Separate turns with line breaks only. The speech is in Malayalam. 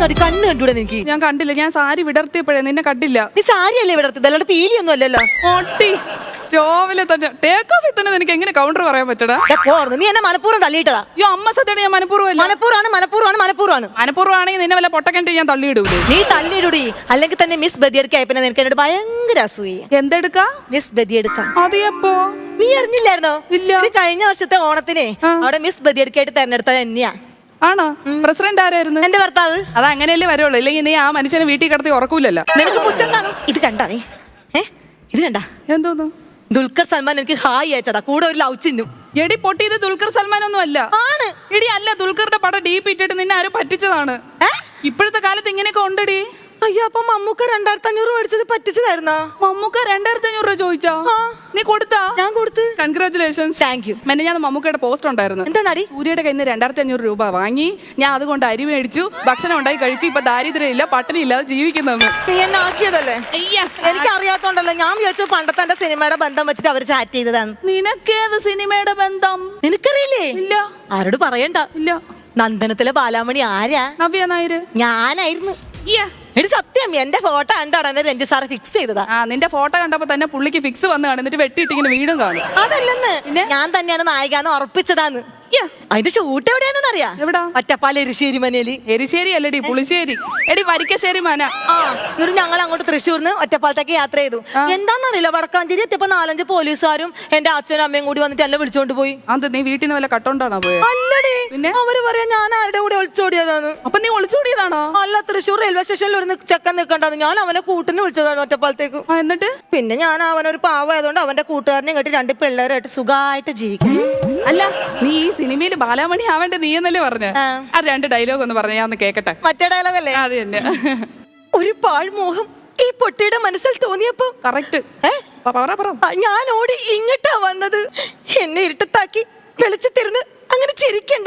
എന്താ കണ്ണ് കണ്ടൂടെ നിനക്ക്?
ഞാൻ കണ്ടില്ല, ഞാൻ സാരി വിടർത്തിയപ്പോഴേ നിന്നെ കണ്ടില്ല.
നീ സാരിയല്ലേ വിടർത്തത്, അല്ലാണ്ട് പീലിയൊന്നും അല്ലല്ലോ.
ഓട്ടി രാവിലെ തന്നെ ടേക്ക് ഓഫ് തന്നെ നിനക്ക് എങ്ങനെ കൗണ്ടർ പറയാൻ പറ്റടാ?
നീ എന്നെ മനഃപൂർവ്വം തള്ളിയിട്ടതാ.
അയ്യോ അമ്മ സത്യാണ്, ഞാൻ മനഃപൂർവ്വം
മനഃപൂർവ്വമാണ്
നിന്നെ വല്ല പൊട്ടക്കണ്ടി ഞാൻ തള്ളിയിടൂലേ.
നീ തള്ളിയിടൂടി. അല്ലെങ്കിൽ തന്നെ മിസ് ബദിയെടുക്കായി പിന്നെ നിനക്ക് എന്നോട് ഭയങ്കര അസൂയ.
എന്തെടുക്കാ?
മിസ് ബദിയെടുക്കാം.
അതെയപ്പോ
നീ അറിഞ്ഞില്ലായിരുന്നോ?
ഇല്ല.
കഴിഞ്ഞ വർഷത്തെ ഓണത്തിനെ അവിടെ മിസ് ബദിയെടുക്കായിട്ട് തെരഞ്ഞെടുത്തത് തന്നെയാ.
ആണോ? പ്രസിഡന്റ് ആരായിരുന്നു?
എന്റെ ഭർത്താവ്.
അത് അങ്ങനെയല്ലേ വരുള്ളൂ, ഇല്ലെങ്കിൽ നീ ആ മനുഷ്യനെ വീട്ടിൽ കിടത്തി ഉറക്കൂലല്ലോ.
നിനക്ക് പുച്ഛം കാണും. ഇത് കണ്ടാ നീ? ഇത് കണ്ടാ?
എന്തോന്നു?
ദുൽഖർ സൽമാൻ എനിക്ക് ഹായ് അയച്ചതാ, കൂടെ ഒരു ലവ് ചിഹ്നം.
എടി പൊട്ടി, ഇത് ദുൽഖർ സൽമാൻ ഒന്നും അല്ല.
ആണ്.
എടി അല്ല, ദുൽഖറിന്റെ പടം ഡീപ്പ് ഇട്ടിട്ട് നിന്നെ ആരും പറ്റിച്ചതാണ്. ഇപ്പോഴത്തെ കാലത്ത് ഇങ്ങനെയൊക്കെ ഉണ്ടടി.
അയ്യോ, അപ്പൊ മമ്മൂക്ക 2500 മേടിച്ചത് പറ്റിച്ചതായിരുന്നാ?
മമ്മൂക്ക 2500 രൂപ ചോദിച്ചാ? നീ കൊടുത്താ?
ഞാൻ കൊടുത്ത്.
കൺഗ്രാറ്റുലേഷൻസ്.
Thank you.
മെന്നെ ഞാൻ മമ്മൂക്കയുടെ പോസ്റ്റ് ഉണ്ടായിരുന്നു.
എന്താടി?
സൂര്യയുടെ കയ്യിൽ നിന്ന് 2500 രൂപ വാങ്ങി ഞാൻ അതുകൊണ്ട് അരി മേടിച്ചു, ഭക്ഷണം ഉണ്ടാക്കി കഴിച്ചു. ഇപ്പൊ ദാരിദ്ര്യം ഇല്ല, പട്ടിണി ഇല്ലാതെ ജീവിക്കുന്നത്.
നീ എന്നെ ആക്കിയതല്ലേ? എനിക്ക് അറിയാത്തോണ്ടല്ലോ. ഞാൻ വിചാരിച്ചു പണ്ടത്തെ എന്റെ സിനിമയുടെ ബന്ധം വെച്ചിട്ട് അവര് ചാറ്റ് ചെയ്തതാണ്.
നിനക്കേത് സിനിമയുടെ ബന്ധം?
നിനക്കറിയില്ലേ?
ഇല്ല.
ആരോട് പറയണ്ട.
ഇല്ല.
നന്ദനത്തിലെ ബാലാമണി ആരാ?
നവ്യ നായര്.
ഞാനായിരുന്നു. എടി സത്യം, എന്റെ ഫോട്ടോ കണ്ടാണ് രഞ്ജിത് സാറ് ഫിക്സ് ചെയ്തതാ.
നിന്റെ ഫോട്ടോ കണ്ടപ്പോ തന്നെ പുള്ളിക്ക് ഫിക്സ് വന്ന് കാണും, എന്നിട്ട് വെട്ടിയിട്ടിങ്ങനെ വീടും കാണും.
അതല്ലെന്ന്, ഞാൻ തന്നെയാണ് നായികാന്ന് ഉറപ്പിച്ചതാന്ന്. അതിന്റെ ഷൂട്ട് എവിടെയാണെന്ന് അറിയാ?
എവിടാ?
ഒറ്റപ്പാലം എരിശ്ശേരി മനേലി.
എരിശ്ശേരി അല്ലടി, പുളിശ്ശേരി. എടി വരിക്കശ്ശേരി മന.
എന്നിട്ട് ഞങ്ങൾ അങ്ങോട്ട് തൃശ്ശൂർന്ന് ഒറ്റപ്പാലത്തേക്ക് യാത്ര ചെയ്തു. എന്താന്നറിയില്ല, വടക്കാഞ്ചേരി എത്തിയപ്പോ 4-5 പോലീസുകാരും എന്റെ അച്ഛനും അമ്മയും കൂടി വന്നിട്ട് എല്ലാം വിളിച്ചോണ്ട് പോയി.
അത് നീ വീട്ടിൽ നിന്ന് വല്ല കട്ടോണ്ടാണോ പോയത്?
അല്ലടി,
പിന്നെ
അവര് പറയാ ഞാൻ ആരുടെ കൂടെ ഒളിച്ചോടിയതാണ്.
അപ്പൊ നീ ഒളിച്ചോടിയതാണോ?
അല്ല, തൃശ്ശൂർ റെയിൽവേ സ്റ്റേഷനിൽ ഒരു ചെക്കൻ നിൽക്കണ്ടാന്ന്. ഞാൻ അവനെ കൂട്ടിന് വിളിച്ചതാണ് ഒറ്റപ്പാലത്തേക്ക്.
എന്നിട്ട്
പിന്നെ ഞാൻ അവനൊരു പാവമായതുകൊണ്ട് അവന്റെ കൂട്ടുകാരനെ കേട്ട് 2 പിള്ളേരായിട്ട് സുഖമായിട്ട് ജീവിക്കും.
അല്ല, നീ ഈ സിനിമയിൽ ബാലാമണി ആവേണ്ട നീ എന്നല്ലേ പറഞ്ഞ? ആ 2 ഡയലോഗ് ഒന്ന് പറഞ്ഞ ഞാൻ ഒന്ന് കേക്കട്ടെ.
മറ്റേ ഡയലോഗല്ലേ?
അത് തന്നെ.
ഒരു പാഴ്മോഹം ഈ പൊട്ടിയുടെ മനസ്സിൽ തോന്നിയപ്പോ
കറക്റ്റ്
ഞാൻ ഓടി ഇങ്ങോട്ടാ വന്നത്. എന്നെ ഇരുട്ടത്താക്കി വെളിച്ചത്തിരുന്ന് അങ്ങനെ ചിരിക്കണ്ട.